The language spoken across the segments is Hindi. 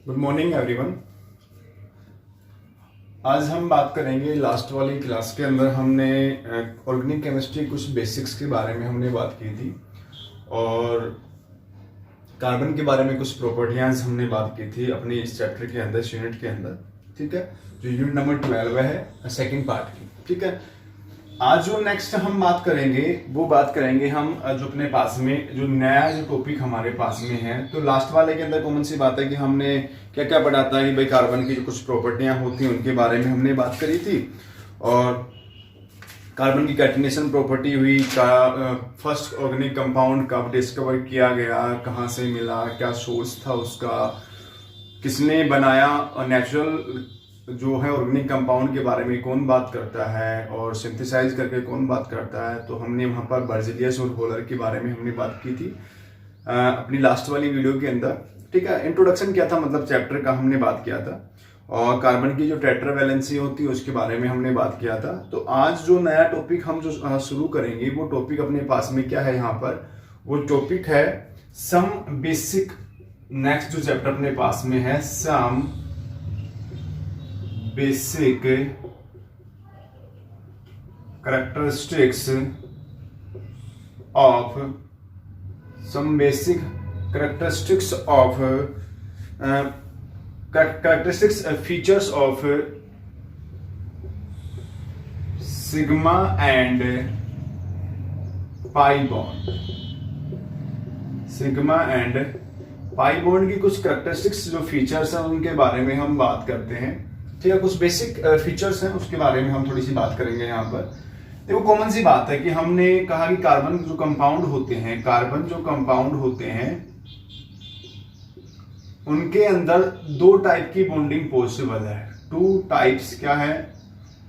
Good morning everyone. आज हम बात करेंगे, लास्ट वाली क्लास के अंदर हमने ऑर्गेनिक केमिस्ट्री कुछ बेसिक्स के बारे में हमने बात की थी और कार्बन के बारे में कुछ प्रॉपर्टीज हमने बात की थी अपने इस चैप्टर के अंदर, इस यूनिट के अंदर। ठीक है, जो यूनिट नंबर 12 है सेकंड पार्ट की। ठीक है, आज जो नेक्स्ट हम बात करेंगे वो बात करेंगे हम जो अपने पास में जो नया जो टॉपिक हमारे पास में है। तो लास्ट वाले के अंदर कॉमन सी बात है कि हमने क्या क्या पढ़ा था कि भाई कार्बन की जो कुछ प्रॉपर्टियां होती हैं उनके बारे में हमने बात करी थी और कार्बन की कैटिनेशन प्रॉपर्टी हुई का, फर्स्ट ऑर्गेनिक कंपाउंड कब डिस्कवर किया गया, कहाँ से मिला, क्या सोर्स था उसका, किसने बनाया, और नेचुरल जो है ऑर्गेनिक कंपाउंड के बारे में कौन बात करता है और सिंथेसाइज करके कौन बात करता है। तो हमने वहाँ पर बर्ज़िलियस और होलर के बारे में हमने बात की थी अपनी लास्ट वाली वीडियो के अंदर। ठीक है, इंट्रोडक्शन क्या था, मतलब चैप्टर का हमने बात किया था और कार्बन की जो टेट्रावैलेंसी होती है उसके बारे में हमने बात किया था। तो आज जो नया टॉपिक हम जो शुरू करेंगे वो टॉपिक अपने पास में क्या है यहाँ पर, वो टॉपिक है सम बेसिक। नेक्स्ट जो चैप्टर अपने पास में है some basic characteristics of some basic characteristics of characteristics features of sigma and pi bond। Sigma and pi bond की कुछ कैरेक्टरिस्टिक्स जो फीचर्स हैं उनके बारे में हम बात करते हैं। ठीक है, कुछ बेसिक फीचर्स हैं उसके बारे में हम थोड़ी सी बात करेंगे यहाँ पर। देखो, कॉमन सी बात है कि हमने कहा कि कार्बन जो कंपाउंड होते हैं, कार्बन जो कंपाउंड होते हैं उनके अंदर दो टाइप की बॉन्डिंग पॉसिबल है। टू टाइप्स क्या है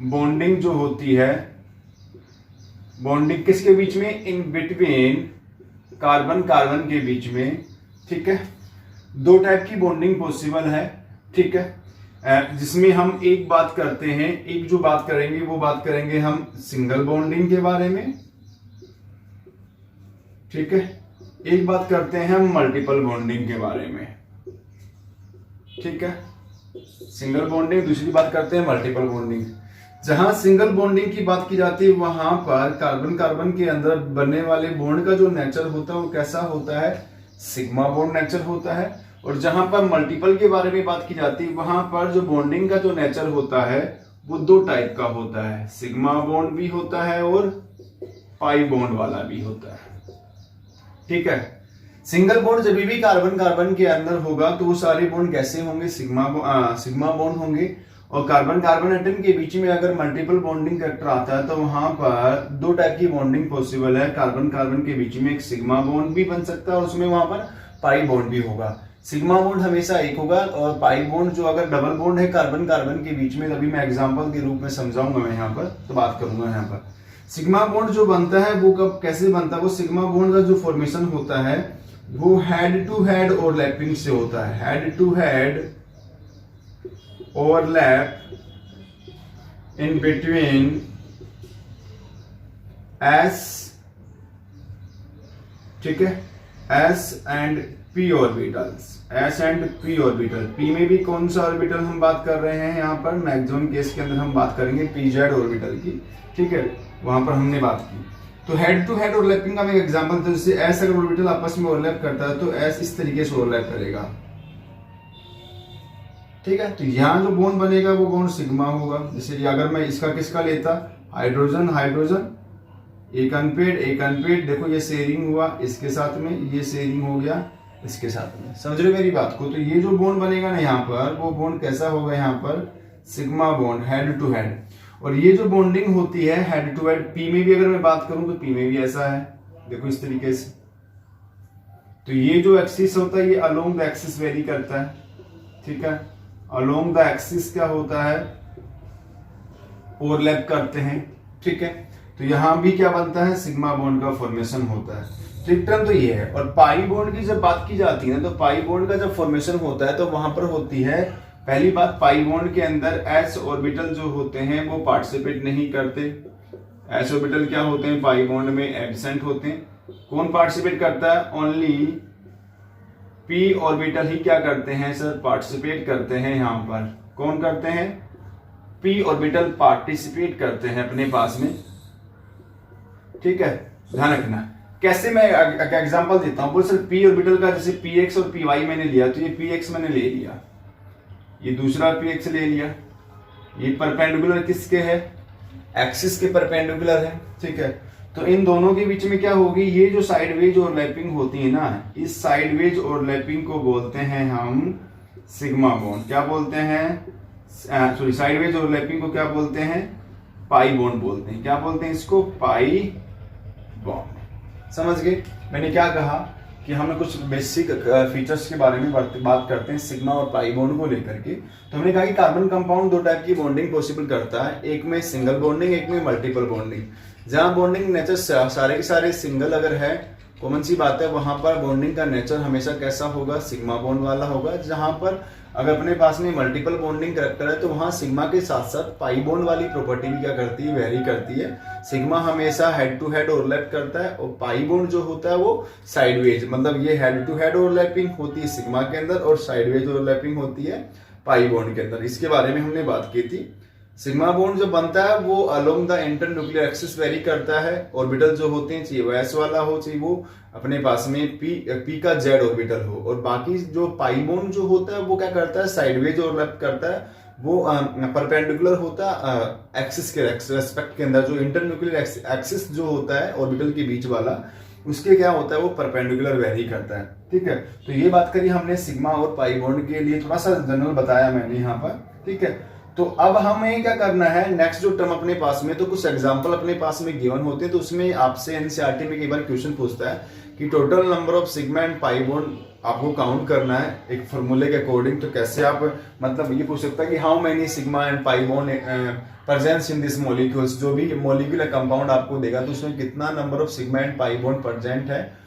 बॉन्डिंग जो होती है, बॉन्डिंग किसके बीच में, इन बिटवीन कार्बन कार्बन के बीच में। ठीक है, दो टाइप की बॉन्डिंग पॉसिबल है। ठीक है, जिसमें हम एक बात करते हैं, एक जो बात करेंगे वो बात करेंगे हम सिंगल बॉन्डिंग के बारे में। ठीक है, एक बात करते हैं हम मल्टीपल बॉन्डिंग के बारे में। ठीक है, सिंगल बॉन्डिंग, दूसरी बात करते हैं मल्टीपल बॉन्डिंग। जहां सिंगल बॉन्डिंग की बात की जाती है वहां पर कार्बन कार्बन के अंदर बनने वाले बॉन्ड का जो नेचर होता है वो कैसा होता है, सिग्मा बॉन्ड नेचर होता है। और जहां पर मल्टीपल के बारे में बात की जाती है वहां पर जो बॉन्डिंग का जो नेचर होता है वो दो टाइप का होता है, सिग्मा बॉन्ड भी होता है और पाई बॉन्ड वाला भी होता है। ठीक है, सिंगल बॉन्ड जब भी कार्बन कार्बन के अंदर होगा तो वो सारे बॉन्ड कैसे होंगे, सिग्मा बॉन्ड होंगे। और कार्बन कार्बन एटम के बीच में अगर मल्टीपल बॉन्डिंग कैरेक्टर आता है तो वहां पर दो टाइप की बॉन्डिंग पॉसिबल है। कार्बन कार्बन के बीच में एक सिग्मा बॉन्ड भी बन सकता है और उसमें वहां पर पाई बॉन्ड भी होगा। सिग्मा बॉन्ड हमेशा एक होगा और पाई बॉन्ड जो अगर डबल बॉन्ड है कार्बन कार्बन के बीच में, तभी मैं एग्जांपल के रूप में समझाऊंगा मैं यहाँ पर, तो बात करूंगा यहाँ पर। सिग्मा बॉन्ड जो बनता है वो कब कैसे बनता है, वो सिग्मा बॉन्ड का जो फॉर्मेशन होता है वो हेड टू हेड ओवरलैपिंग से होता है। Head to head overlap in between s, ठीक है, s and p orbitals, s and p orbital. P में भी कौन सा ऑर्बिटल हम बात कर रहे हैं यहाँ पर, मैक्सिमम केस के अंदर हम बात करेंगे पी जेड ऑर्बिटल की। ठीक है, वहां पर हमने बात की। तो हेड टू हेड ओवरलैपिंग का मैं एग्जांपल था, जैसे एस अगर ऑर्बिटल आपस में ओवरलैप करता है तो एस इस तरीके से ओवरलैप करेगा। ठीक है, तो यहाँ जो बॉन्ड बनेगा वो बॉन्ड सिग्मा होगा। जैसे अगर मैं इसका किसका लेता, हाइड्रोजन हाइड्रोजन, एक अनपेड, देखो ये शेयरिंग हुआ इसके साथ में, ये शेयरिंग हो गया इसके साथ में। समझ रहे मेरी बात को। तो ये जो बॉन्ड बनेगा ना यहाँ पर, वो बॉन्ड कैसा होगा यहाँ पर, sigma bond, head to head. और ये जो बॉन्डिंग होती है हेड टू हेड, पी में भी अगर मैं बात करूं तो पी में भी ऐसा है, देखो इस तरीके से। तो ये जो एक्सिस होता है ये अलोंग द एक्सिस वेरी करता है। ठीक है, अलोंग द एक्सिस क्या होता है, ओवरलैप करते हैं। ठीक है, तो यहां भी क्या बनता है, सिग्मा बॉन्ड का फॉर्मेशन होता है। ट्रिक टर्म तो ये है। और पाई बॉन्ड की जब बात की जाती है तो पाई बॉन्ड का जब फॉर्मेशन होता है तो वहां पर होती है, पहली बात, पाई बॉन्ड के अंदर एस ऑर्बिटल जो होते हैं वो पार्टिसिपेट नहीं करते। एस ऑर्बिटल क्या होते हैं, पाई बॉन्ड में एब्सेंट होते हैं। कौन पार्टिसिपेट करता है, ओनली पी ऑर्बिटल ही क्या करते हैं सर, पार्टिसिपेट करते हैं यहाँ पर। कौन करते हैं, पी ऑर्बिटल पार्टिसिपेट करते हैं अपने पास में, ठीक है, ध्यान रखना। कैसे, मैं एग्जांपल देता हूं। बोल सर पी ऑर्बिटल का जैसे पी एक्स और पी वाई मैंने लिया, तो ये पी एक्स मैंने ले लिया, ये दूसरा पी एक्स ले लिया, ये परपेंडिकुलर किसके है, एक्सिस के परपेंडिकुलर है, ठीक है। तो इन दोनों के बीच में क्या होगी, ये जो साइडवेज ओवरलैपिंग होती है ना, इस साइडवेज ओवरलैपिंग को बोलते हैं हम सिग्मा बॉन्ड। क्या बोलते हैं, सॉरी, साइडवेज ओवरलैपिंग को क्या बोलते हैं, पाई बॉन्ड बोलते हैं। क्या बोलते हैं इसको, पाई बॉन्ड। समझ गए मैंने क्या कहा कि हमें कुछ बेसिक फीचर्स के बारे में बात करते हैं सिग्मा और पाई बॉन्ड को लेकर के। तो हमने कहा कि कार्बन कंपाउंड दो टाइप की बॉन्डिंग पॉसिबल करता है, एक में सिंगल बॉन्डिंग, एक में मल्टीपल बॉन्डिंग। जहां बॉन्डिंग नेचर सारे के सारे सिंगल अगर है, कॉमन सी बात है, वहां पर बॉन्डिंग का नेचर हमेशा कैसा होगा, सिग्मा बॉन्ड वाला होगा। जहां पर अगर अपने पास में मल्टीपल बॉन्डिंग करेक्टर है, तो वहां सिग्मा के साथ साथ पाई बॉन्ड वाली प्रॉपर्टी भी क्या करती है, वेरी करती है। सिग्मा हमेशा हेड टू हेड ओवरलैप करता है, और पाई बॉन्ड जो होता है वो साइडवेज, मतलब ये हेड टू हेड ओवरलैपिंग होती है सिग्मा के अंदर, और साइडवेज ओवरलैपिंग होती है पाई बॉन्ड के अंदर। इसके बारे में हमने बात की थी। सिग्मा बॉन्ड जो बनता है वो along the internuclear axis very करता है। ऑर्बिटल जो होते हैं, चाहिए वो एस वाला हो, चाहिए वो अपने पास में पी का जेड ऑर्बिटल हो। और बाकी जो पाई बॉन्ड जो होता है वो क्या करता है, साइडवेज ओवरलैप करता है, वो परपेंडिकुलर होता है एक्सिस के रेस्पेक्ट के अंदर। जो इंटरन्यूक्लियर एक्सिस जो होता है ऑर्बिटल के बीच वाला, उसके क्या होता है, वो परपेंडिकुलर वेरी करता है, ठीक है। तो ये बात करी हमने सिग्मा और पाई बॉन्ड के लिए, थोड़ा सा जनरल बताया मैंने यहाँ पर, ठीक है। तो अब हमें क्या करना है, नेक्स्ट जो टर्म अपने पास में, तो कुछ एग्जांपल अपने पास में गिवन होते हैं, तो उसमें आपसे एनसीईआरटी में कई बार क्वेश्चन पूछता है कि total number of sigma and pi bond आपको काउंट करना है एक फॉर्मूले के अकॉर्डिंग। तो कैसे आप, मतलब ये पूछ सकता है कि how many sigma and pi bond presence in this molecules. जो भी मॉलिक्यूलर कंपाउंड आपको देगा तो उसमें कितना number of sigma and pi bond present है,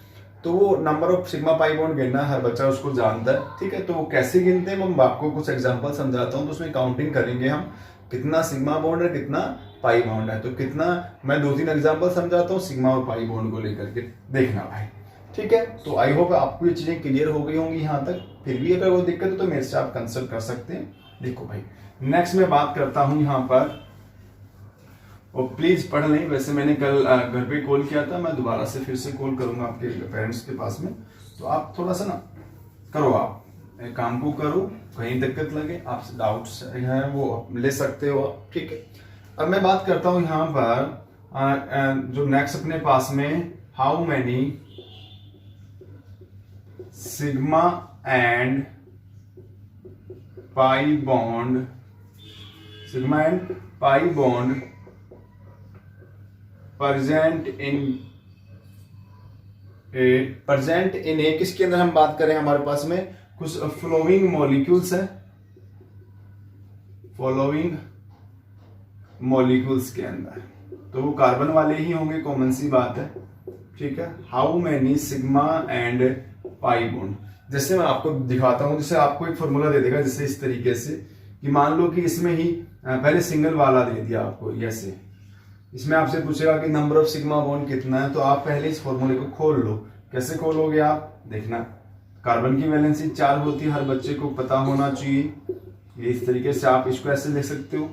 तो वो number of sigma pi bond गिनना हर बच्चा उसको जानता है, ठीक है। तो वो कैसे गिनते हैं, मैं आपको कुछ एग्जांपल समझाता हूँ। तो उसमें काउंटिंग करेंगे हम, कितना सिग्मा बॉन्ड है, कितना पाई बॉन्ड है। तो कितना, मैं 2-3 एग्जांपल समझाता हूँ सिग्मा और पाई बॉन्ड को लेकर के, देखना भाई, ठीक है। तो आई होप आपको ये चीजें क्लियर हो गई होंगी यहाँ तक। फिर भी अगर वो दिक्कत है तो मेरे से आप कंसल्ट कर सकते हैं। देखो भाई, नेक्स्ट मैं बात करता हूँ यहाँ पर, और प्लीज पढ़ लें। वैसे मैंने कल घर पे कॉल किया था, मैं दोबारा से फिर से कॉल करूंगा आपके पेरेंट्स के पास में, तो आप थोड़ा सा ना करो, आप काम को करो, कहीं दिक्कत लगे आप डाउट्स हैं वो ले सकते हो, ठीक है। अब मैं बात करता हूं यहाँ पर जो नेक्स्ट अपने पास में, how many sigma and pi bond, sigma and pi bond present in a किसके अंदर हम बात करें, हमारे पास में कुछ फ्लोइंग मॉलिक्यूल्स है, फॉलोइंग मॉलिक्यूल्स के अंदर, तो वो कार्बन वाले ही होंगे, कॉमन सी बात है, ठीक है। How many sigma and pi bond, जैसे मैं आपको दिखाता हूं, जैसे आपको एक फॉर्मूला दे देगा, जैसे इस तरीके से कि मान लो कि इसमें ही पहले सिंगल वाला दे दिया आपको, ऐसे इसमें आपसे पूछेगा कि नंबर ऑफ सिग्मा बॉन्ड कितना है, तो आप पहले इस फॉर्मूले को खोल लो। कैसे खोलोगे आप, देखना, कार्बन की वैलेंसी 4 होती है, हर बच्चे को पता होना चाहिए। ये इस तरीके से आप इसको ऐसे लिख सकते हो।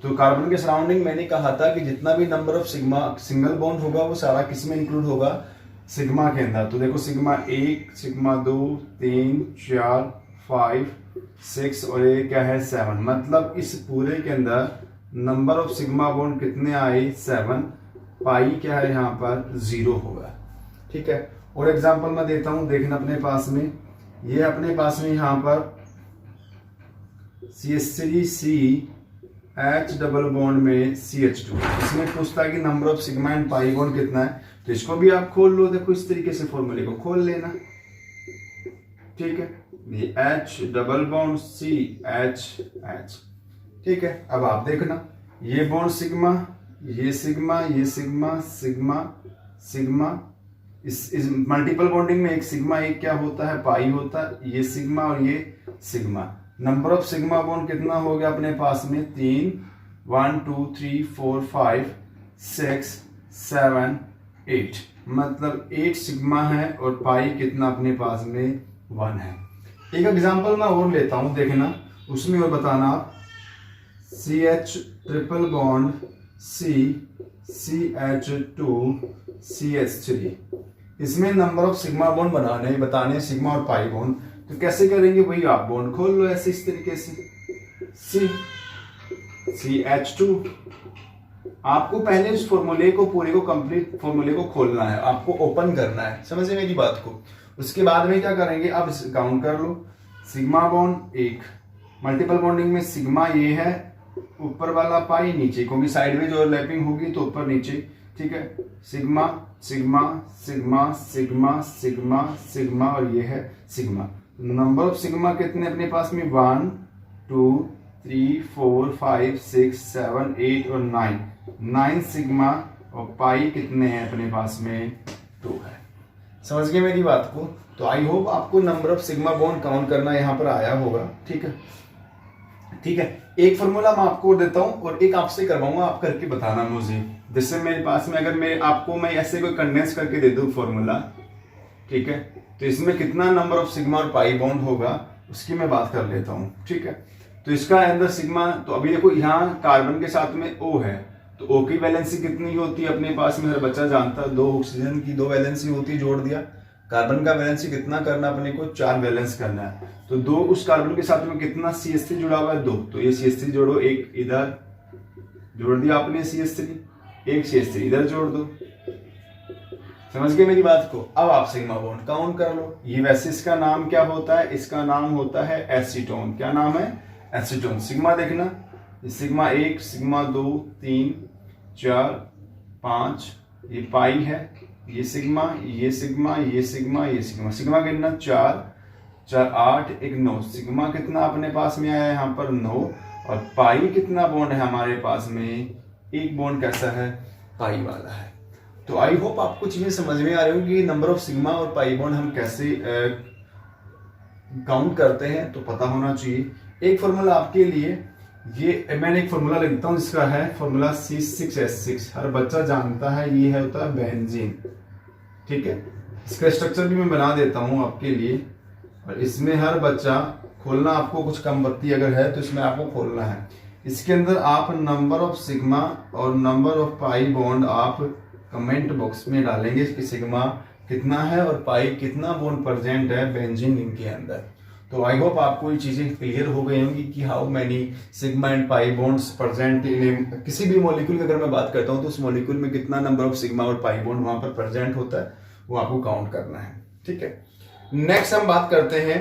तो कार्बन के सराउंडिंग मैंने कहा था कि जितना भी number of sigma single bond होगा वो सारा किस में इंक्लूड होगा, सिग्मा के अंदर। तो देखो सिग्मा 1, सिग्मा 2, 3, 4, 5, 6 और ये क्या है 7, मतलब इस पूरे के अंदर नंबर ऑफ सिग्मा बॉन्ड कितने आए, 7। पाई क्या है यहाँ पर 0 होगा, ठीक है। और एग्जांपल मैं देता हूं, देखना अपने पास में, ये अपने पास में यहाँ पर CH3CH डबल बॉन्ड में CH2, इसमें पूछता है कि number of sigma and pi bond कितना है, तो इसको भी आप खोल लो। देखो इस तरीके से फॉर्मूले को खोल लेना, ठीक है। ये H डबल बॉन्ड CH, ठीक है। अब आप देखना, ये बॉन्ड सिग्मा, ये सिग्मा, ये सिग्मा, सिग्मा, सिग्मा, इस मल्टीपल बॉन्डिंग में एक सिग्मा, एक क्या होता है, पाई होता है, ये सिग्मा और ये sigma. Number of sigma bond कितना हो गया अपने पास में, 3, 1 2 3 4 5 6 7 8, मतलब 8 सिग्मा है, और पाई कितना अपने पास में 1 है। एक एग्जांपल मैं और लेता हूं, देखना उसमें और बताना आप। CH triple bond C CH2 CH3, इसमें नंबर ऑफ सिग्मा बॉन्ड बताने सिग्मा और पाई बॉन्ड। तो कैसे करेंगे, वही आप बॉन्ड खोल लो ऐसे इस तरीके से CH2। आपको पहले इस फॉर्मूले को पूरे को कंप्लीट फॉर्मूले को खोलना है, आपको ओपन करना है, समझे मेरी बात को। उसके बाद में क्या करेंगे, अब काउंट कर लो। सिग्मा बॉन्ड 1, मल्टीपल बॉन्डिंग में सिग्मा ये है, ऊपर वाला पाई नीचे, क्योंकि साइडवेज ओवरलैपिंग होगी तो ऊपर नीचे, ठीक है। Sigma sigma sigma sigma sigma sigma और ये है सिग्मा। नंबर ऑफ सिग्मा कितने अपने पास में, 1 2 3 4 5 6 7 8 और 9 सिग्मा, और पाई कितने हैं अपने पास में, 2 है। समझ गए मेरी बात को। तो आई होप आपको number of sigma bond count करना यहाँ पर आया होगा, ठीक है। ठीक है, एक फॉर्मूला मैं आपको देता हूं और एक आपसे करवाऊंगा, आप करके बताना मुझे। जैसे मेरे पास में अगर मैं ऐसे कोई कंडेंस करके दे दूं फॉर्मूला, ठीक है, तो इसमें कितना नंबर ऑफ सिग्मा और पाई बॉन्ड होगा उसकी मैं बात कर लेता हूं, ठीक है। तो इसका अंदर सिग्मा, तो अभी देखो यहाँ कार्बन के साथ में O है, तो O की वैलेंसी कितनी होती है अपने पास में, हर बच्चा जानता है, 2 ऑक्सीजन की 2 वैलेंसी होती है, जोड़ दिया। कार्बन का वैलेंसी कितना करना अपने को, 4 वैलेंस करना है। तो 2 उस कार्बन के साथ में कितना CH3 जुड़ा हुआ है, 2, तो ये CH3 जोड़ो, एक इधर जोड़ दिया आपने CH3, एक CH3 इधर जोड़ दो। समझ गए मेरी बात को। अब आप सिग्मा बॉन्ड काउंट कर लो। ये वैसे इसका नाम क्या होता है, इसका नाम होता है एसीटोन। क्या नाम है, एसीटोन। सिग्मा देखना, सिग्मा 1 सिग्मा 2 3 4 5, ये पाई है, ये सिग्मा ये सिग्मा ये सिग्मा ये सिग्मा। सिग्मा कितना, 4 4 8 1 9। सिग्मा कितना अपने पास में आया यहाँ पर 9, और पाई कितना बॉन्ड है हमारे पास में, एक बॉन्ड कैसा है, पाई वाला है। तो आई होप आपको चीजें समझ में आ रही होंगी कि नंबर ऑफ सिग्मा और पाई बॉन्ड हम कैसे काउंट करते हैं, तो पता होना चाहिए। एक फॉर्मूला आपके लिए, ये मैंने एक फॉर्मूला लिखता हूं जिसका है फॉर्मूला C6H6, हर बच्चा जानता है, ये है होता है बेंजीन, ठीक है। इसका स्ट्रक्चर भी मैं बना देता हूं आपके लिए, और इसमें हर बच्चा खोलना, आपको कुछ कम बत्ती अगर है तो इसमें आपको खोलना है। इसके अंदर आप नंबर ऑफ सिग्मा और नंबर ऑफ पाई बॉन्ड आप कमेंट बॉक्स में डालेंगे कि सिग्मा कितना है और पाई कितना बॉन्ड प्रेजेंट है बेंजीन रिंग के अंदर। तो आई होप आपको ये चीजें क्लियर हो गई होंगी कि how many sigma and pi bonds present in किसी भी मॉलिक्यूल की अगर मैं बात करता हूं तो उस मॉलिक्यूल में कितना नंबर ऑफ सिग्मा और पाई बॉन्ड वहां पर प्रेजेंट होता है, वो आपको काउंट करना है, ठीक है। नेक्स्ट हम बात करते हैं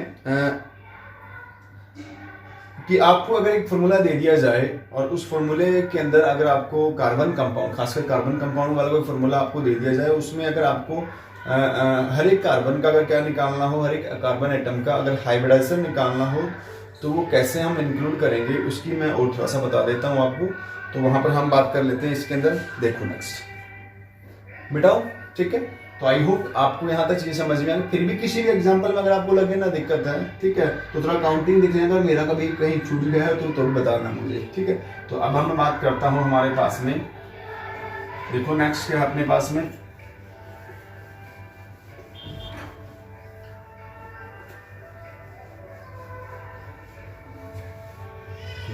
कि आपको अगर एक फॉर्मूला दे दिया जाए और उस फॉर्मूले के अंदर अगर आपको कार्बन कंपाउंड, खासकर कार्बन कंपाउंड वाला कोई फॉर्मूला आपको दे दिया जाए, उसमें अगर आपको हर एक कार्बन का अगर क्या निकालना हो, हर एक कार्बन एटम का अगर हाइब्रिडाइजेशन निकालना हो, तो वो कैसे हम इंक्लूड करेंगे उसकी मैं और थोड़ा सा बता देता हूँ आपको। तो वहां पर हम बात कर लेते हैं इसके अंदर। देखो नेक्स्ट मिटाओ, ठीक है। तो आई होप आपको यहाँ तक चीजें समझ में आ गई। फिर भी किसी भी एग्जांपल में अगर आपको लगे ना दिक्कत है, ठीक है, तो थोड़ा काउंटिंग दिख जाएगा, मेरा कभी कहीं छूट गया है तो बताना मुझे, ठीक है। तो अब हम बात करता हूँ हमारे पास में, देखो नेक्स्ट क्या है अपने पास में,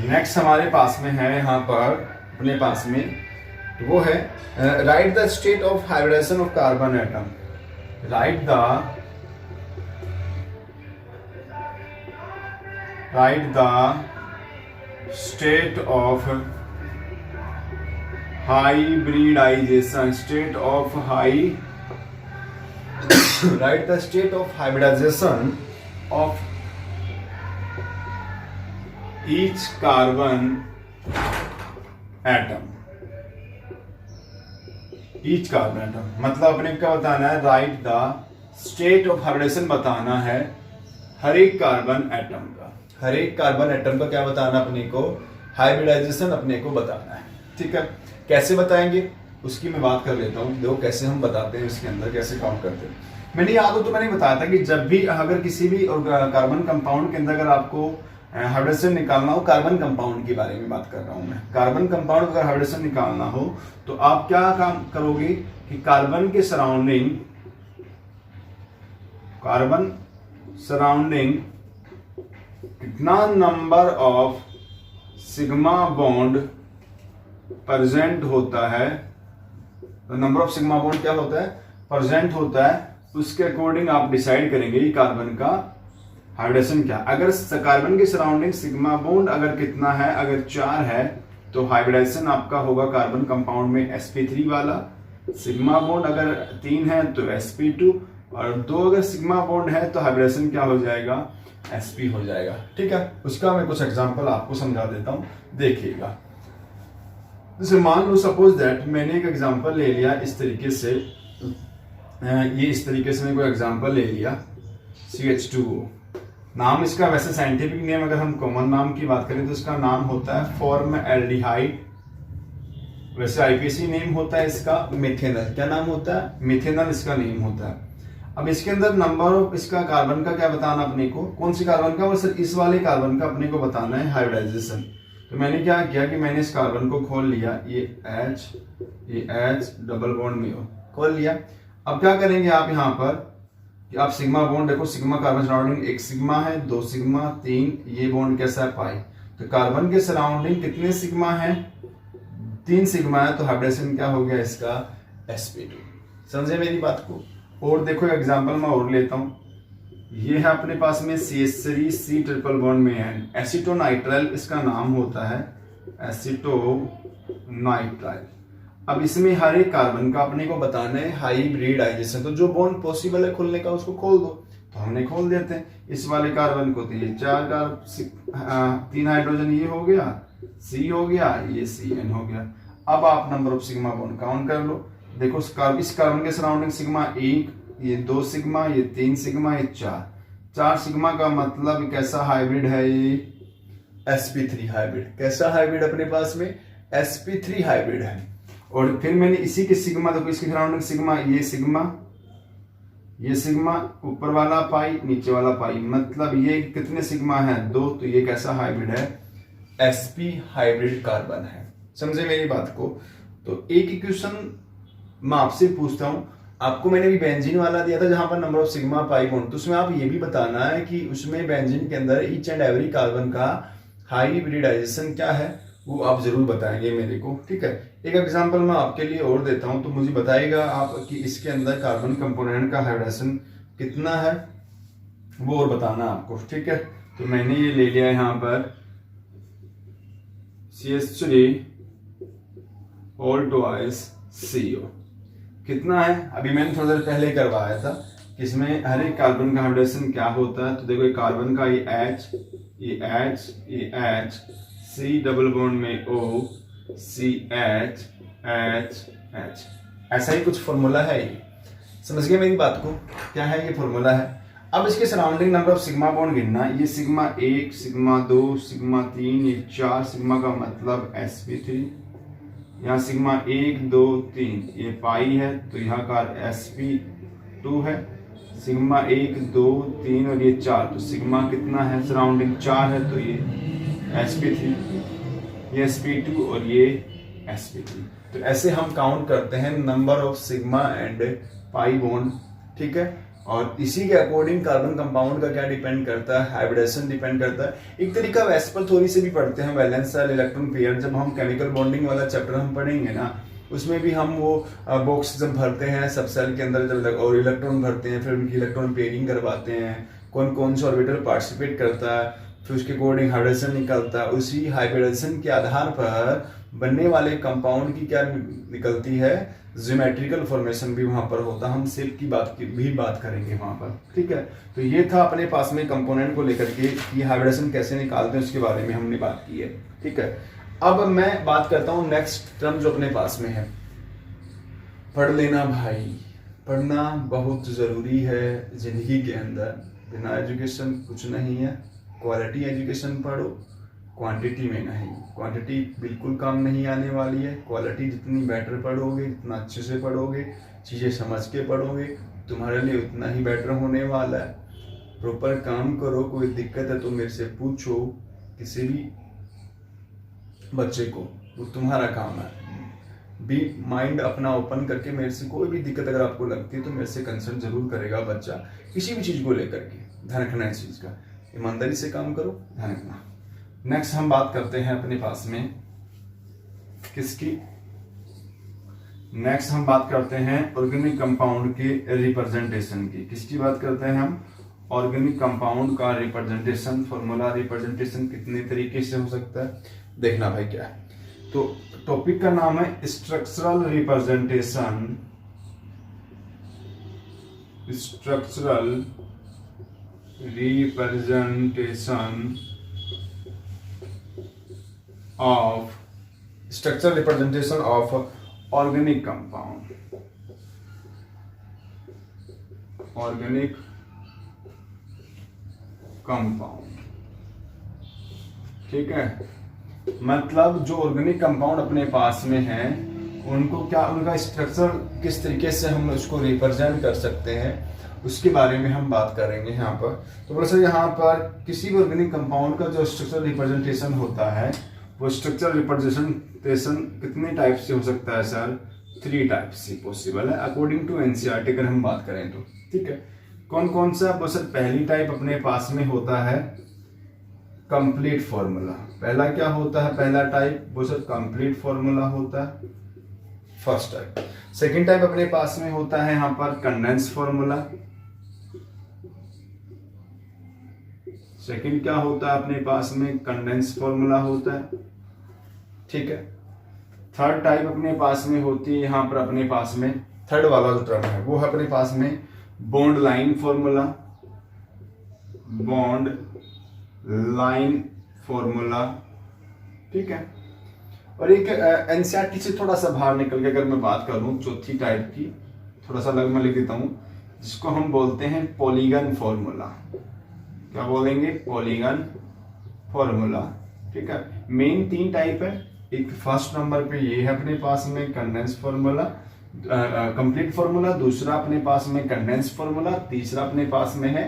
नेक्स्ट हमारे पास में है यहाँ पर अपने पास में, वो है write the state of hybridization of carbon atom. Write the state of hybridization, state of write the state of hybridization of each carbon atom। each carbon atom मतलब अपने क्या बताना है, write the state of hybridization बताना है हर एक कार्बन एटम का। हर एक कार्बन एटम का क्या बताना अपने को, हाइब्रिडाइजेशन अपने को बताना है, ठीक है। कैसे बताएंगे उसकी मैं बात कर लेता हूँ। देखो कैसे हम बताते हैं, इसके अंदर कैसे काउंट करते हैं। मैंने याद हो तो मैंने बताया था कि जब भी अगर किसी भी कार्बन कंपाउंड के अंदर अगर आपको हाइब्रिडेशन निकालना हो, कार्बन कंपाउंड के बारे में बात कर रहा हूं मैं, कार्बन कंपाउंड अगर हाइब्रिडेशन निकालना हो तो आप क्या काम करोगे कि कार्बन के सराउंडिंग, कार्बन सराउंडिंग कितना number of sigma bond present होता है, नंबर ऑफ सिग्मा बॉन्ड क्या होता है, प्रेजेंट होता है, उसके अकॉर्डिंग आप डिसाइड करेंगे ये कार्बन का हाइब्रिडेशन क्या। अगर कार्बन के सराउंडिंग सिग्मा बॉन्ड अगर कितना है, अगर 4 है तो हाइब्रिडेशन आपका होगा कार्बन कंपाउंड में sp3 वाला। सिग्मा बॉन्ड अगर 3 है तो sp2, और 2 अगर सिग्मा बॉन्ड है तो हाइब्रिडेशन क्या हो जाएगा, sp हो जाएगा। ठीक है, उसका मैं कुछ एग्जांपल आपको समझा देता हूं, देखिएगा। जैसे मान लो सपोज दैट मैंने एक एग्जांपल ले लिया इस तरीके से, ये इस तरीके से मैंने कोई एग्जांपल ले लिया CH2O। नाम इसका वैसे साइंटिफिक नेम अगर हम कॉमन नाम की बात करें तो इसका नाम होता है फॉर्मएल्डिहाइड। वैसे आईपीसी नेम होता है इसका मिथेनल। क्या नाम होता है, मिथेनल इसका नेम होता है। अब इसके अंदर नंबर ऑफ इसका कार्बन का क्या बताना अपने को, कौन सी कार्बन का, बस इस वाले कार्बन का अपने को बताना है हाइब्रिडाइजेशन। तो मैंने क्या किया कि मैंने इस कार्बन को खोल लिया, ये H डबल बॉन्ड में खोल लिया। अब क्या करेंगे आप यहाँ पर कि आप सिग्मा बॉन्ड देखो, सिग्मा कार्बन सराउंडिंग 1 सिग्मा है, 2 सिग्मा, 3, ये बॉन्ड कैसा है पाई। तो कार्बन के सराउंडिंग कितने सिग्मा है, 3 सिग्मा है, तो हाइब्रिडेशन क्या हो गया इसका sp2। समझे मेरी बात को। और देखो एग्जांपल मैं और लेता हूं, ये है अपने पास में CH3C ट्रिपल बॉन्ड में है एसीटोनाइट्राइल, इसका नाम होता है एसीटोनाइट्राइल। अब इसमें हर एक कार्बन का अपने को बताना है हाइब्रिडाइजेशन। तो जो बॉन्ड पॉसिबल है खुलने का उसको खोल दो, तो हमने खोल देते हैं। इस वाले कार्बन को तो ये 3 हाइड्रोजन ये हो गया, C हो गया, ये CN हो गया। अब आप number of sigma bond count कर लो। देखो इस कार्बन के सराउंडिंग सिग्मा 1, ये 2 सिग्मा, ये 3 सिग्मा, ये 4 सिग्मा का मतलब कैसा हाइब्रिड है, ये sp3 हाइब्रिड। कैसा हाइब्रिड अपने पास में sp3 हाइब्रिड है। और फिर मैंने इसी के सिग्मा, देखो इसके सराउंडिंग सिग्मा, ये सिग्मा, ऊपर वाला पाई, नीचे वाला पाई, मतलब ये कितने सिग्मा है, 2। तो ये कैसा हाइब्रिड है, sp हाइब्रिड कार्बन है। समझे मेरी बात को। तो एक इक्वेशन मैं आपसे पूछता हूं, आपको मैंने भी बेंजीन वाला दिया था जहां पर number of sigma pi bond, तो उसमें आप ये भी बताना है कि उसमें बेंजीन के अंदर ईच एंड एवरी कार्बन का हाइब्रिडाइजेशन क्या है, वो आप जरूर बताएंगे मेरे को। ठीक है, एक एग्जांपल मैं आपके लिए और देता हूं, तो मुझे बताइएगा आप कि इसके अंदर कार्बन कंपोनेंट का हाइब्रिडेशन कितना है, वो और बताना आपको। ठीक है, तो मैंने ये ले लिया यहाँ पर CH3 ऑल ट्वाइस CO। कितना है, अभी मैंने थोड़ा देर पहले करवाया था कि इसमें हर एक कार्बन का हाइब्रिडेशन क्या होता है। तो देखो ये कार्बन का ये H, C डबल बॉन्ड में O, CH, H, ऐसा ही कुछ फॉर्मूला है ये। समझ गए मेरी बात को, क्या है ये फॉर्मूला है। अब इसके surrounding number of sigma bond गिनना, ये सिग्मा 1, सिग्मा 2, सिग्मा 3, ये 4 सिग्मा का मतलब sp3। यहाँ सिग्मा 1, 2, 3 ये पाई है, तो यहाँ का sp2 है। सिग्मा 1, 2, 3 और ये 4, तो सिग्मा कितना है, सराउंडिंग 4 है, तो ये sp3, ये sp2 और ये sp3। तो ऐसे हम काउंट करते हैं number of sigma and pi bond. ठीक है, और इसी के अकॉर्डिंग कार्बन कंपाउंड का क्या डिपेंड करता है, हाइब्रिडेशन डिपेंड करता है। एक तरीका वेस्पर थ्योरी से भी पढ़ते हैं, वैलेंस सेल इलेक्ट्रॉन पेयर। जब हम केमिकल बॉन्डिंग वाला चैप्टर हम पढ़ेंगे ना, उसमें भी हम वो बॉक्स जब भरते हैं सब सेल के अंदर, जब और इलेक्ट्रॉन भरते हैं, फिर उनकी इलेक्ट्रॉन पेयरिंग करवाते हैं, कौन कौन सा ऑर्बिटल पार्टिसिपेट करता है, फिर उसके अकॉर्डिंग हाइब्रिडेशन निकलता है। उसी हाइब्रिडेशन के आधार पर बनने वाले कंपाउंड की क्या निकलती है, ज्योमेट्रिकल फॉर्मेशन भी वहां पर होता है। हम शेप की बात करेंगे वहां पर। ठीक है, तो ये था अपने पास में कंपोनेंट को लेकर के ये हाइब्रिडेशन कैसे निकालते हैं उसके बारे में हमने बात की है। ठीक है, अब मैं बात करता हूं नेक्स्ट टर्म जो अपने पास में है। पढ़ लेना भाई, पढ़ना बहुत जरूरी है जिंदगी के अंदर। बिना एजुकेशन कुछ नहीं है। क्वालिटी एजुकेशन पढ़ो, क्वांटिटी में नहीं। क्वांटिटी बिल्कुल काम नहीं आने वाली है। क्वालिटी जितनी बेटर पढ़ोगे, जितना अच्छे से पढ़ोगे, चीज़ें समझ के पढ़ोगे, तुम्हारे लिए उतना ही बेटर होने वाला है। प्रॉपर काम करो। कोई दिक्कत है तो मेरे से पूछो, किसी भी बच्चे को, वो तुम्हारा काम है। भी माइंड अपना ओपन करके मेरे से कोई भी दिक्कत अगर आपको लगती है तो मेरे से कंसर्न जरूर करेगा बच्चा, किसी भी चीज को लेकर के। ध्यान रखना इस चीज का, ईमानदारी से काम करो, ध्यान रखना। नेक्स्ट हम बात करते हैं अपने पास में किसकी, नेक्स्ट हम बात करते हैं ऑर्गेनिक कंपाउंड के रिप्रेजेंटेशन की। किसकी बात करते हैं हम? ऑर्गेनिक कंपाउंड का रिप्रेजेंटेशन। फॉर्मूला रिप्रेजेंटेशन कितने तरीके से हो सकता है, देखना भाई क्या है। तो टॉपिक का नाम है structural representation, structural representation of, structural representation of organic compound, organic compound. ठीक है, मतलब जो ऑर्गेनिक कंपाउंड अपने पास में है उनको क्या, उनका स्ट्रक्चर किस तरीके से हम उसको रिप्रेजेंट कर सकते हैं उसके बारे में हम बात करेंगे यहाँ पर। तो बोला सर यहाँ पर किसी भी ऑर्गेनिक कंपाउंड का जो स्ट्रक्चरल रिप्रेजेंटेशन होता है वो स्ट्रक्चरल रिप्रेजेंटेशन कितने टाइप से हो सकता है सर? 3 टाइप से पॉसिबल है अकॉर्डिंग टू एनसीईआरटी अगर हम बात करें तो। ठीक है, कौन कौन सा? वो सर पहली टाइप अपने पास में होता है कंप्लीट फॉर्मूला। पहला क्या होता है? पहला टाइप वो सर कंप्लीट फॉर्मूला होता है, फर्स्ट टाइप। सेकंड टाइप अपने पास में होता है यहाँ पर कंडेंस फॉर्मूला। सेकंड क्या होता है अपने पास में? कंडेंस फॉर्मूला होता है। ठीक है, थर्ड टाइप अपने पास में होती है यहाँ पर अपने पास में, थर्ड वाला जो टर्म है वो है अपने पास में bond line formula, bond line formula. ठीक है, और एक एनसीईआरटी से थोड़ा सा बाहर निकल के अगर मैं बात करूं चौथी टाइप की, थोड़ा सा अलग मैं लिख देता हूं, जिसको हम बोलते हैं पॉलीगन फॉर्मूला। क्या बोलेंगे? Polygon formula. ठीक है, मेन 3 टाइप है। एक फर्स्ट नंबर पे ये है अपने पास में कंडेंस फॉर्मूला, कंप्लीट फॉर्मूला। दूसरा अपने पास में कंडेंस फॉर्मूला। तीसरा अपने पास में है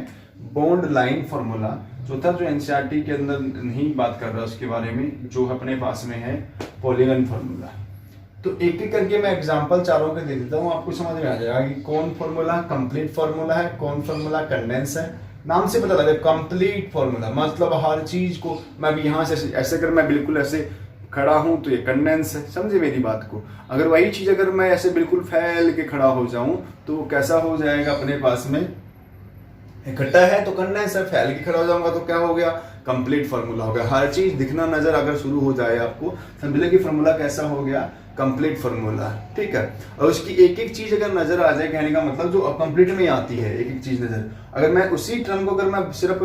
बॉन्ड लाइन फॉर्मूला। चौथा जो एनसीईआरटी के अंदर नहीं बात कर रहा उसके बारे में, जो अपने पास में है पॉलीगन फॉर्मूला। तो एक एक करके मैं एग्जांपल चारों के दे देता हूं, आपको समझ में आ जाएगा कि कौन फॉर्मूला कंप्लीट फॉर्मूला है, कौन फॉर्मूला कंडेंस है। नाम से पता लगे कंप्लीट फॉर्मूला मतलब हर चीज को मैं भी यहां से ऐसे अगर मैं बिल्कुल ऐसे खड़ा हूं तो ये कंडेंस है, समझे मेरी बात को। अगर वही चीज अगर मैं ऐसे बिल्कुल फैल के खड़ा हो जाऊं तो वो कैसा हो जाएगा अपने पास में? इकट्ठा है तो कंडेंस है, फैल के खड़ा हो जाऊंगा तो क्या हो गया? कंप्लीट फॉर्मूला हो गया। हर चीज दिखना नजर अगर शुरू हो जाए आपको, समझ लो कि फॉर्मूला कैसा हो गया? Complete formula. ठीक है, और उसकी एक एक चीज अगर नजर आ जाए, कहने का मतलब जो कंप्लीट में आती है एक एक चीज नजर, अगर मैं उसी टर्म को अगर मैं सिर्फ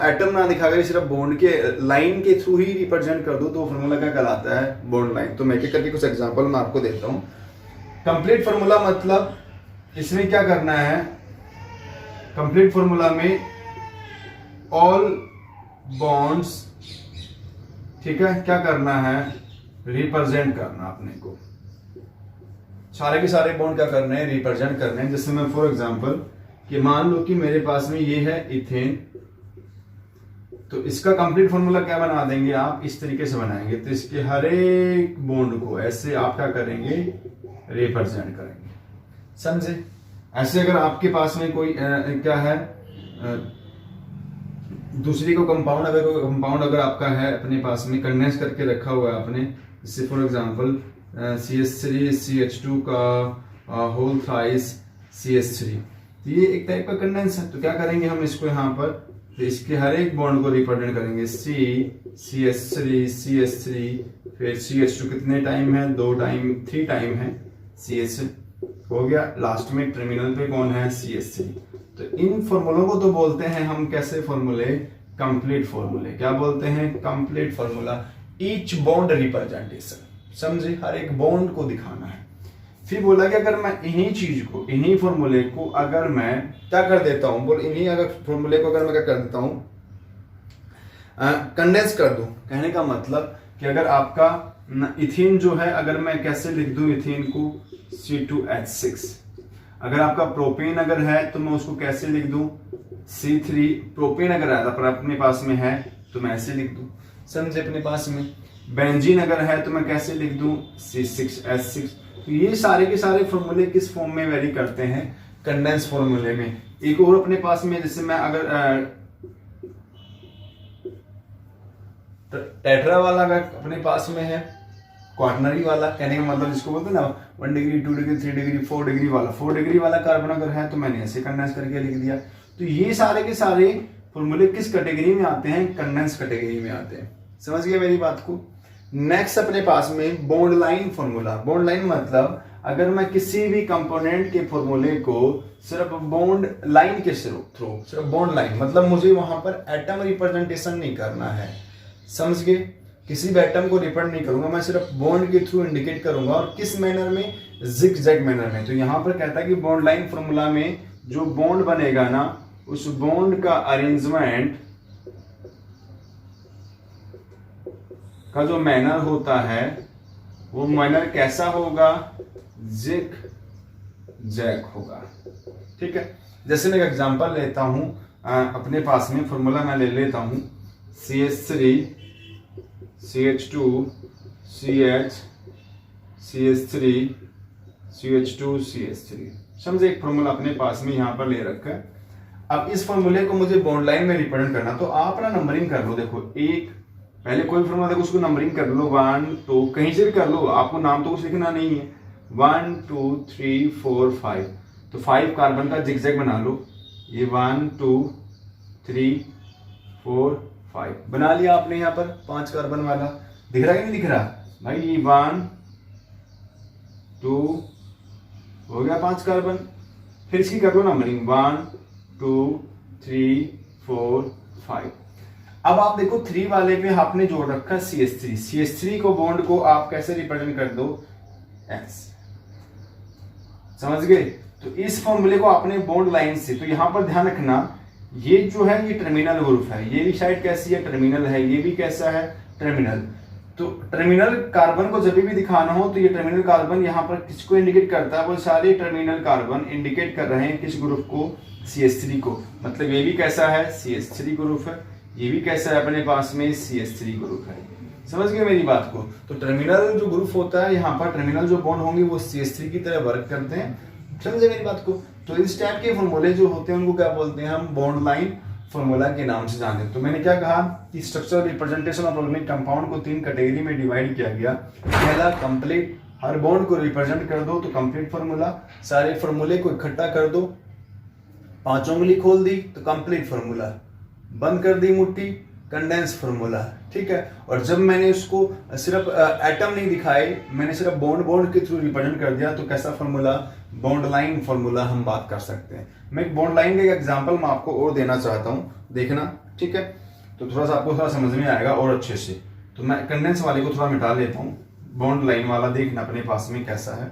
एटम ना दिखाकर सिर्फ बॉन्ड के लाइन के थ्रू ही रिप्रेजेंट कर दूं तो फॉर्मूला क्या कहलाता है? Bond line. तो मैं एक एक करके कुछ एग्जांपल मैं आपको देता हूं। कंप्लीट फॉर्मूला मतलब इसमें क्या करना है? कंप्लीट फॉर्मूला में ऑल बॉन्ड्स, ठीक है, क्या करना है? रिप्रेजेंट करना अपने को। सारे के सारे बॉन्ड क्या करने हैं? रिप्रेजेंट करने हैं। जैसे मैं फॉर एग्जांपल कि मान लो कि मेरे पास में ये है इथेन, तो इसका कंप्लीट फॉर्मूला क्या बना देंगे आप? इस तरीके से बनाएंगे। तो इसके हर एक बॉन्ड को ऐसे आप क्या करेंगे? रिप्रेजेंट करेंगे, समझे? ऐसे अगर आपके पास में कोई क्या है दूसरी को कंपाउंड अगर आपका है अपने पास में कंडेंस करके रखा हुआ है आपने, जैसे फॉर एग्जांपल CH3 CH2 का होल थ्राइस CH3, तो ये एक टाइप का कंडेंस है। तो क्या करेंगे हम इसको यहाँ पर? तो इसके हर एक बॉन्ड को रिप्रेजेंट करेंगे। CH3 CH3 फिर CH2 कितने टाइम है? 2 टाइम 3 टाइम है CH हो गया। लास्ट में टर्मिनल पे कौन है? CH3। तो इन फॉर्मूलों को तो बोलते हैं हम कैसे फॉर्मूले? कंप्लीट फॉर्मूले। क्या बोलते हैं? Complete formula. Each bond representation, समझे? हर एक बॉन्ड को दिखाना है। फिर बोला कि अगर मैं इन्हीं चीज को, इन्हीं फॉर्मूले को अगर मैं क्या कर देता हूं, बोल इन्हीं अगर फॉर्मूले को अगर मैं क्या कर देता हूं? कंडेंस कर दूं। कहने का मतलब कि अगर आपका इथेन जो है, अगर मैं कैसे लिख दूं इथेन को? C2H6। अगर आपका प्रोपेन अगर है तो मैं उसको कैसे लिख दूं? C3। प्रोपेन अगर अपने पास में है तो मैं ऐसे लिख दूं, समझे? अपने पास में बेंजीन अगर है तो मैं कैसे लिख दूं? C6H6। तो ये सारे के सारे फॉर्मूले किस फॉर्म में वेरी करते हैं, कंडेंस फॉर्मूले में। एक और अपने पास में, जैसे मैं अगर टेट्रा वाला अगर अपने पास में है, क्वाटनरी वाला, कहने का मतलब जिसको बोलते हैं ना 1 डिग्री 2 डिग्री 3 डिग्री 4 डिग्री वाला, 4 डिग्री वाला कार्बन अगर है तो मैंने ऐसे कंडेंस करके लिख दिया। तो ये सारे के सारे फॉर्मूले किस कैटेगरी में आते हैं, कंडेंस कैटेगरी में आते हैं। समझ गए मेरी बात को। नेक्स्ट अपने पास में bond line formula. Bond line मतलब अगर मैं किसी भी कंपोनेंट के फॉर्मूले को सिर्फ बॉन्ड लाइन के थ्रू, सिर्फ बॉन्ड लाइन मतलब मुझे वहां पर एटम रिप्रेजेंटेशन नहीं करना है, समझ गए, किसी भी एटम को रिप्रेजेंट नहीं करूंगा, मैं सिर्फ बॉन्ड के थ्रू इंडिकेट करूंगा। और किस मैनर में, जिग-जैग मैनर में। तो यहां पर कहता है कि बॉन्ड लाइन फॉर्मूला में जो बॉन्ड बनेगा ना, उस बॉन्ड का अरेंजमेंट का जो मैनर होता है वो मैनर कैसा होगा, जिग जैग होगा। ठीक है, जैसे मैं एक एग्जांपल लेता हूं, अपने पास में फॉर्मूला मैं ले लेता हूं CH3 CH2 CH CH3 CH2 CH3। समझे, एक फॉर्मूला अपने पास में यहां पर ले रखा है। अब इस फॉर्मूले को मुझे बॉन्ड लाइन में रिप्रेजेंट करना, तो आप ना नंबरिंग कर लो। देखो, एक पहले कोई फॉर्मूला देखो उसको नंबरिंग कर लो, 1 2 कहीं से भी कर लो, आपको नाम तो कुछ लिखना नहीं है। 1 2 3 4 5, तो 5 कार्बन का जिगजैग बना लो। ये 1 2 3 4 5 बना लिया आपने। यहाँ पर 5 कार्बन वाला दिख रहा है कि नहीं दिख रहा भाई? ये 1 2 हो गया 5 कार्बन। फिर इसकी कर लो नंबरिंग 1 2 3 4 5। अब आप देखो 3 वाले पे आपने जोड़ रखा CH3। CH3 को बॉन्ड को आप कैसे रिप्रेजेंट कर दो, S। समझ गए? तो इस फॉर्मूले को आपने बॉन्ड लाइन से, तो यहां पर ध्यान रखना ये जो है ये टर्मिनल ग्रुप है, ये भी साइड कैसी है, टर्मिनल है, ये भी कैसा है, टर्मिनल। तो टर्मिनल कार्बन को जब भी दिखाना हो तो ये टर्मिनल कार्बन यहाँ पर किसको इंडिकेट करता है, वो सारे टर्मिनल कार्बन इंडिकेट कर रहे हैं किस ग्रुप को, CH3 को। मतलब ये भी कैसा है, CH3 ग्रुप है, ये भी कैसा है अपने पास में, CH3 ग्रुप है। समझ गए मेरी बात को? तो टर्मिनल जो ग्रुप होता है यहाँ पर, टर्मिनल जो बॉन्ड होंगे वो CH3 की तरह वर्क करते हैं। समझे मेरी बात को? तो इस टाइप के फॉर्मूले जो होते हैं उनको क्या बोलते हैं हम, बॉन्ड लाइन फॉर्मूला के नाम से जानते हैं। तो मैंने क्या कहा कि structural representation of organic compound को 3 कैटेगरी में डिवाइड किया गया। पहला कंप्लीट, हर बॉन्ड को रिप्रेजेंट कर दो तो कंप्लीट फॉर्मूला, सारे फॉर्मूले को इकट्ठा कर दो, 5 उंगली खोल दी तो कंप्लीट फॉर्मूला, बंद कर दी मुट्ठी, कंडेंस फॉर्मूला। ठीक है, और जब मैंने उसको सिर्फ एटम नहीं दिखाए, मैंने सिर्फ बॉन्ड के थ्रू रिप्रेजेंट कर दिया तो कैसा फॉर्मूला, बॉन्ड लाइन फॉर्मूला हम बात कर सकते हैं। मैं एक बॉन्ड लाइन का एक एग्जांपल मैं आपको और देना चाहता हूं, देखना। ठीक है, तो थोड़ा सा आपको थोड़ा समझ में आएगा और अच्छे से। तो मैं कंडेंस वाले को थोड़ा मिटा लेता हूं, बॉन्ड लाइन वाला देखना अपने पास में कैसा है।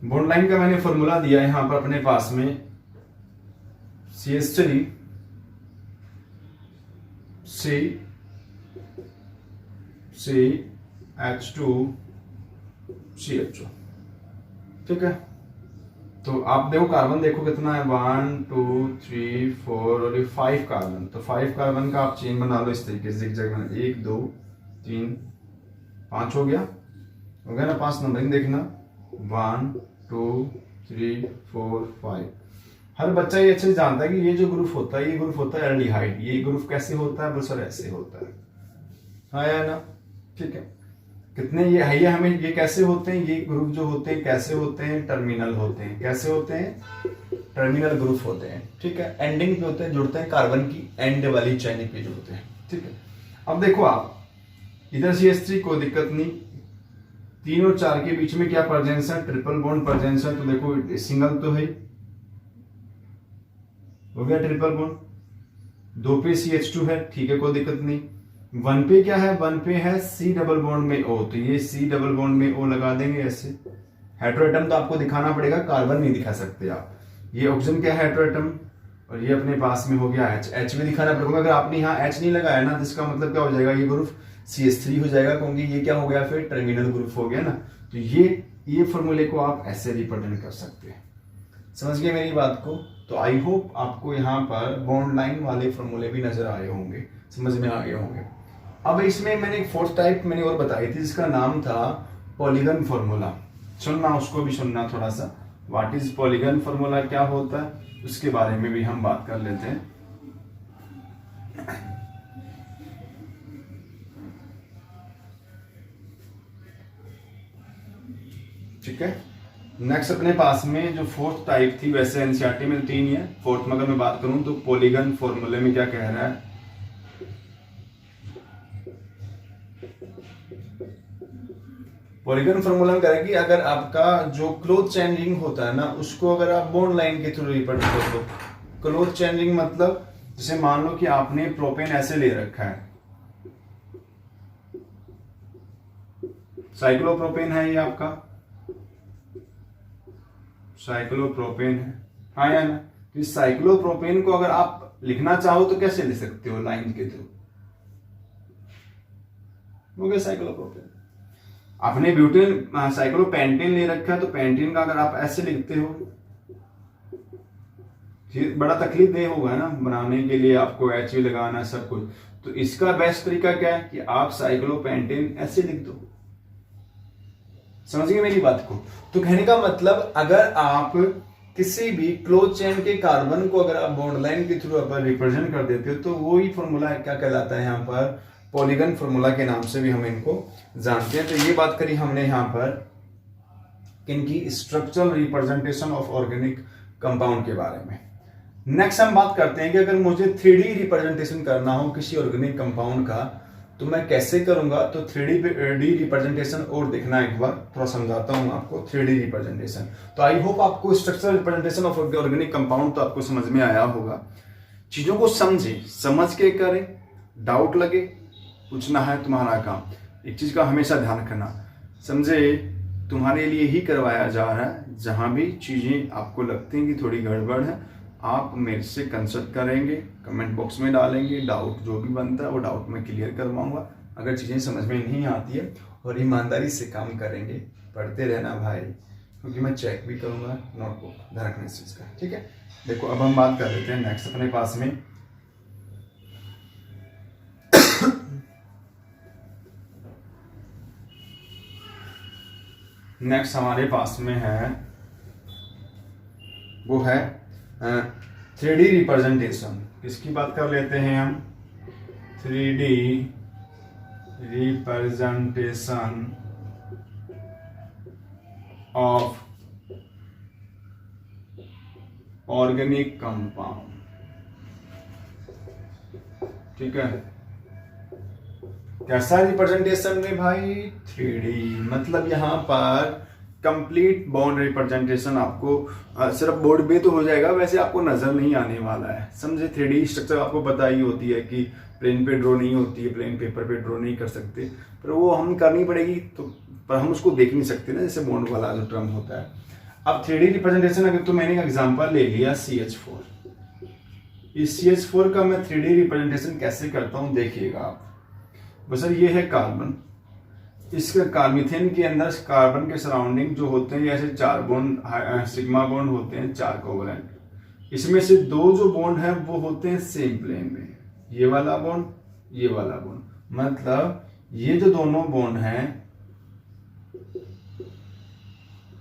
बॉन्ड लाइन का मैंने फॉर्मूला दिया यहां पर अपने पास में, CH3 CH2 CHO। ठीक है, तो आप देखो कार्बन देखो कितना है, 1 2 3 4 और ये 5 कार्बन। तो 5 कार्बन का आप चेन बना लो इस तरीके से, जिगजैग बना, 1 2 3 5 हो गया ना, 5 नंबरिंग देखना, 1 2 3 4 5। हर बच्चा ये अच्छे से जानता है कि ये जो ग्रुप होता है, ये ग्रुप होता है एल्डिहाइड। ये ग्रुप कैसे होता है, बस ऐसे होता है, हाँ या ना? ठीक है, कितने ये है, ये हमें ये कैसे होते हैं, ये ग्रुप जो होते हैं कैसे होते हैं, टर्मिनल होते हैं। कैसे होते हैं, टर्मिनल ग्रुप होते हैं। ठीक है, एंडिंग पे होते हैं, जुड़ते हैं कार्बन की एंड वाली चैन पे जुड़ते हैं। ठीक है, अब देखो आप इधर CH3 कोई दिक्कत नहीं, 3 और 4 के बीच में क्या प्रेजेंस है, ट्रिपल बॉन्ड प्रेजेंस है। तो देखो सिंगल तो है, हो गया ट्रिपल बॉन्ड। 2 पे CH2 है, ठीक है, कोई दिक्कत नहीं। 1 पे क्या है, 1 पे है C डबल बॉन्ड में O, तो ये C डबल बॉन्ड में O लगा देंगे ऐसे। हेटेरोएटम तो आपको दिखाना पड़ेगा, कार्बन नहीं दिखा सकते आप। ये ऑक्सीजन क्या है, हेटेरोएटम, और ये अपने पास में हो गया H भी दिखाना पड़ेगा। अगर आपने यहाँ H नहीं लगाया ना तो इसका मतलब क्या हो जाएगा, ये ग्रुप CH3 हो जाएगा, क्योंकि ये क्या हो गया फिर, टर्मिनल ग्रुप हो गया ना। तो ये फॉर्मूले को आप ऐसे रिप्रेजेंट कर सकते हैं। समझ गए मेरी बात को? तो आई होप आपको यहाँ पर बॉन्ड लाइन वाले फॉर्मूले भी नजर आए होंगे, समझ में आ गए होंगे। अब इसमें मैंने एक 4th टाइप मैंने और बताई थी जिसका नाम था पॉलीगन फॉर्मूला, सुनना, उसको भी सुनना थोड़ा सा। व्हाट इज पॉलीगन फॉर्मूला, क्या होता है, उसके बारे में भी हम बात कर लेते हैं। ठीक है, नेक्स्ट अपने पास में जो फोर्थ टाइप थी, वैसे एनसीईआरटी में 3 ही है, फोर्थ में अगर मैं बात करूं तो पॉलीगन फॉर्मूले में क्या कह रहा है, पॉलीगन फॉर्मूला में कह रहा है कि अगर आपका जो क्लोज चेन रिंग होता है ना, उसको अगर आप बॉन्ड लाइन के थ्रू रिप्रेजेंट कर दो। क्लोज चेन रिंग मतलब जैसे मान लो कि आपने प्रोपेन ऐसे ले रखा है, साइक्लोप्रोपेन है ये आपका, साइक्लोप्रोपेन है, हाँ या ना। तो इस साइक्लोप्रोपेन को अगर आप लिखना चाहो तो कैसे लिख सकते हो, लाइन के थ्रू, हो गया साइक्लोप्रोपेन। आपने ब्यूटेन साइक्लोपेंटेन ले रखा है, तो पेंटेन का अगर आप ऐसे लिखते हो, बड़ा तकलीफ दे होगा ना बनाने के लिए, आपको एच भी लगाना सब कुछ। तो इसका बेस्ट तरीका क्या है कि आप साइक्लोपेंटेन ऐसे लिख दो। समझिए मेरी बात को। तो कहने का मतलब अगर आप किसी भी क्लोज चेन के कार्बन को अगर आप बॉन्ड लाइन के थ्रू आप रिप्रेजेंट कर देते हो, तो वो ही फॉर्मूला क्या कहलाता है यहाँ पर, पॉलीगन फॉर्मूला के नाम से भी हम इनको जानते हैं। तो ये बात करी हमने यहाँ पर किनकी, structural representation of organic compound के बारे में। नेक्स्ट हम बात करते हैं कि अगर मुझे 3D रिप्रेजेंटेशन करना हो किसी ऑर्गेनिक कंपाउंड का, तो मैं कैसे करूंगा। तो 3D रिप्रेजेंटेशन और देखना, एक बार थोड़ा समझाता हूं आपको 3D रिप्रेजेंटेशन। तो आई होप आपको structural representation of organic compound तो आपको समझ में आया होगा। चीजों को समझे, समझ के करें, डाउट लगे पूछना है तुम्हारा काम। एक चीज का हमेशा ध्यान रखना, समझे तुम्हारे लिए ही करवाया जा रहा है। जहां भी चीजें आपको लगती हैं कि थोड़ी गड़बड़ है, आप मेरे से कंसल्ट करेंगे, कमेंट बॉक्स में डालेंगे, डाउट जो भी बनता है वो डाउट मैं क्लियर करवाऊंगा। अगर चीजें समझ में नहीं आती है, और ईमानदारी से काम करेंगे, पढ़ते रहना भाई, क्योंकि मैं चेक भी करूंगा नोटबुक, ध्यान रखना इस चीज का। ठीक है, देखो अब हम बात कर लेते हैं नेक्स्ट अपने पास में नेक्स्ट हमारे पास में है, वो है 3D रिप्रेजेंटेशन। किसकी बात कर लेते हैं हम, 3D representation of organic compound. ठीक है, कैसा रिप्रेजेंटेशन में भाई, 3D मतलब यहां पर कंप्लीट बॉन्ड रिप्रेजेंटेशन आपको सिर्फ बोर्ड पे तो हो जाएगा, वैसे आपको नजर नहीं आने वाला है। समझे, 3D स्ट्रक्चर आपको पता ही होती है कि प्लेन पे ड्रॉ नहीं होती है, प्लेन पेपर पे ड्रॉ नहीं कर सकते, पर वो हम करनी पड़ेगी, तो पर हम उसको देख नहीं सकते ना, जैसे बॉन्ड वाला जो टर्म होता है। अब 3D रिप्रेजेंटेशन अगर तो मैंने एग्जाम्पल ले लिया CH4। इस CH4 का मैं 3D रिप्रेजेंटेशन कैसे करता हूं देखिएगा आप। बस ये है कार्बन, इस कार्बमीथेन के अंदर कार्बन के सराउंडिंग जो होते हैं ऐसे 4 बॉन्ड सिग्मा बॉन्ड होते हैं, 4 कोवलेंट। इसमें से 2 जो बॉन्ड है वो होते हैं सेम प्लेन में, ये वाला बॉन्ड, ये वाला बॉन्ड। मतलब ये जो दोनों बॉन्ड हैं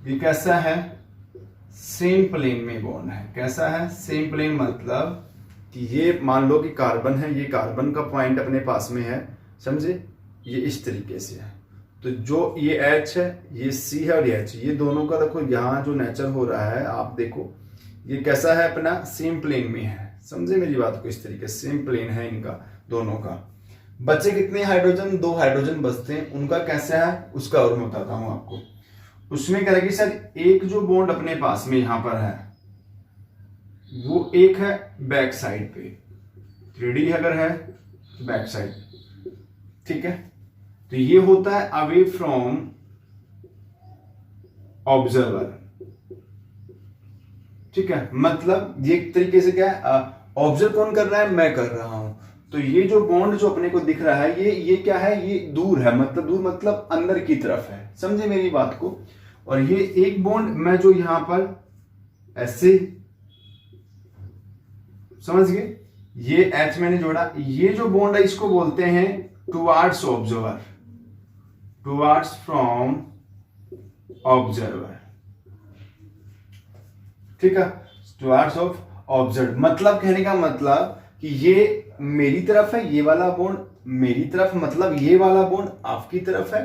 ये कैसा है, सेम प्लेन में बॉन्ड है। कैसा है, सेम प्लेन, मतलब कि ये मान लो कि कार्बन है, ये कार्बन का पॉइंट अपने पास में है, समझे, ये इस तरीके से है। तो जो ये H है, ये C है, और ये H, ये दोनों का देखो यहाँ जो नेचर हो रहा है, आप देखो ये कैसा है, अपना सेम प्लेन में है। समझे मेरी बात को, इस तरीके से सेम प्लेन है इनका दोनों का। बचे कितने हाइड्रोजन, 2 हाइड्रोजन बचते हैं, उनका कैसा है उसका और मैं बताता हूं आपको। उसमें क्या है कि सर एक जो बॉन्ड अपने पास में यहां पर है, वो एक है बैक साइड पे, 3D अगर है बैक साइड, ठीक है। तो ये होता है अवे फ्रॉम ऑब्जर्वर, ठीक है। मतलब ये एक तरीके से क्या है, ऑब्जर्व कौन कर रहा है, मैं कर रहा हूं। तो ये जो बॉन्ड जो अपने को दिख रहा है, ये क्या है, ये दूर है, मतलब दूर मतलब अंदर की तरफ है, समझे मेरी बात को। और ये एक बॉन्ड मैं जो यहां पर ऐसे, समझ गए, ये H मैंने जोड़ा, ये जो बॉन्ड है इसको बोलते हैं towards observer, towards from observer, ठीक है, टुवर्ड्स ऑफ ऑब्जर्व, मतलब कहने का मतलब कि ये मेरी तरफ है, ये वाला बोन मेरी तरफ, मतलब ये वाला बोन आपकी तरफ है,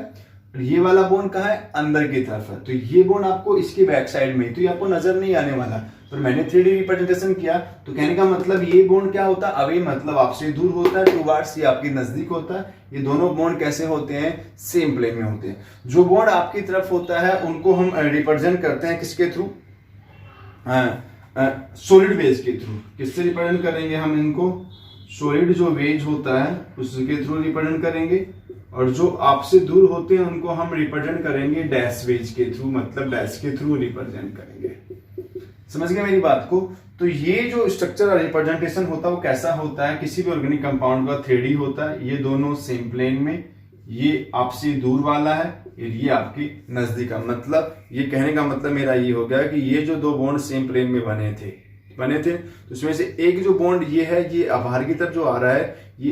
और ये वाला बोन कहाँ है, अंदर की तरफ है। तो ये बोन आपको इसकी बैक साइड में, तो ये आपको नजर नहीं आने वाला। पर मैंने 3D रिप्रेजेंटेशन किया, तो कहने का मतलब ये बोन क्या होता है, अवे मतलब आपसे दूर होता है, टुवर्ड्स ये आपके नजदीक होता है। ये दोनों बोन कैसे होते हैं, सेम प्लेन में होते हैं। जो बोन आपकी तरफ होता है उनको हम रिप्रेजेंट करते हैं किसके थ्रू, सॉलिड वेज के थ्रू। किससे रिप्रेजेंट करेंगे हम इनको, सॉलिड जो वेज होता है उसके थ्रू रिप्रेजेंट करेंगे, और जो आपसे दूर होते हैं उनको हम रिप्रेजेंट करेंगे डैश वेज के थ्रू, मतलब डैश के थ्रू रिप्रेजेंट करेंगे। समझ गए मेरी बात को। तो ये जो स्ट्रक्चर रिप्रेजेंटेशन होता है वो कैसा होता है, किसी भी ऑर्गेनिक कंपाउंड का 3D होता है। ये दोनों सेम प्लेन में, ये आपसे दूर वाला है, ये आपकी नजदीक का, मतलब ये कहने का मतलब मेरा ये हो गया कि ये जो दो बॉन्ड सेम प्लेन में बने थे तो उसमें से एक जो बॉन्ड ये है, ये बाहर की तरफ जो आ रहा है, ये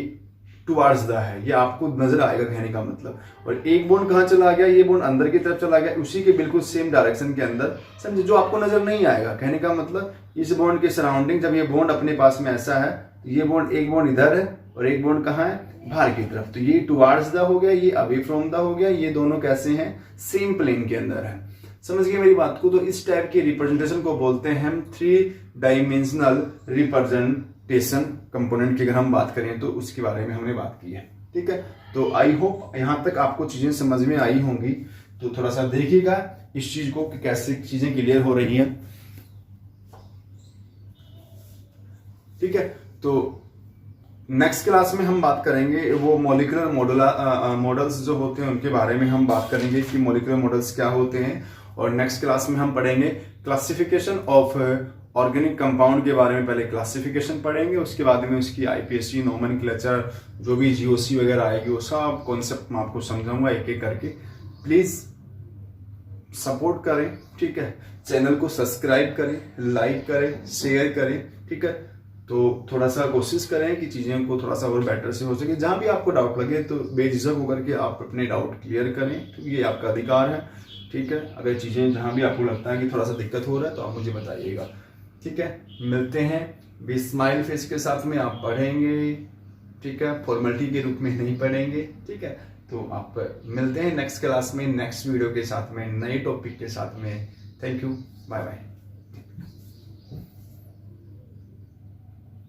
टुवर्ड्स द है, ये आपको नजर आएगा कहने का मतलब। और एक बॉन्ड कहाँ चला गया, ये बॉन्ड अंदर की तरफ चला गया, उसी के बिल्कुल सेम डायरेक्शन के अंदर, समझे, जो आपको नजर नहीं आएगा। कहने का मतलब इस बॉन्ड के सराउंडिंग, जब ये बॉन्ड अपने पास में ऐसा है, तो ये बॉन्ड, एक बॉन्ड इधर है और एक बॉन्ड कहाँ है, बाहर की तरफ। तो ये टुवर्ड्स द हो गया, ये अवे फ्रॉम द हो गया, ये दोनों कैसे हैं, सेम प्लेन के अंदर है। समझ गए मेरी बात को। तो इस टाइप के रिप्रेजेंटेशन को बोलते हैं हम 3 डायमेंशनल रिप्रेजेंटेशन कंपोनेंट की। अगर हम बात करें तो उसके बारे में हमने बात की है, ठीक है। तो आई होप यहां तक आपको चीजें समझ में आई होंगी। तो थोड़ा सा देखिएगा इस चीज को कि कैसे चीजें क्लियर हो रही हैं, ठीक है। तो नेक्स्ट क्लास में हम बात करेंगे वो मॉलिक्यूलर मॉडल्स जो होते हैं उनके बारे में हम बात करेंगे कि मॉलिक्यूलर मॉडल्स क्या होते हैं। और नेक्स्ट क्लास में हम पढ़ेंगे क्लासिफिकेशन ऑफ ऑर्गेनिक कंपाउंड के बारे में। पहले क्लासिफिकेशन पढ़ेंगे, उसके बाद में उसकी आईपीएससी, नोमेनक्लेचर, जो भी जीओसी वगैरह आएगी वो सब कॉन्सेप्ट मैं आपको समझाऊंगा एक एक करके। प्लीज सपोर्ट करें, ठीक है। चैनल को सब्सक्राइब करें, लाइक करें, शेयर करें, ठीक है। तो थोड़ा सा कोशिश करें कि चीजें को थोड़ा सा और बेटर से हो सके। जहां भी आपको डाउट लगे तो बेझिझक होकर के आप अपने डाउट क्लियर करें, क्योंकि ये आपका अधिकार है, ठीक है। अगर चीजें जहां भी आपको लगता है कि थोड़ा सा दिक्कत हो रहा है तो आप मुझे बताइएगा, ठीक है। मिलते हैं भी स्माइल फेस के साथ में, आप पढ़ेंगे, ठीक है, फॉर्मेलिटी के रूप में नहीं पढ़ेंगे, ठीक है। तो आप मिलते हैं नेक्स्ट क्लास में, नेक्स्ट वीडियो के साथ में, नए टॉपिक के साथ में। Thank you, bye bye.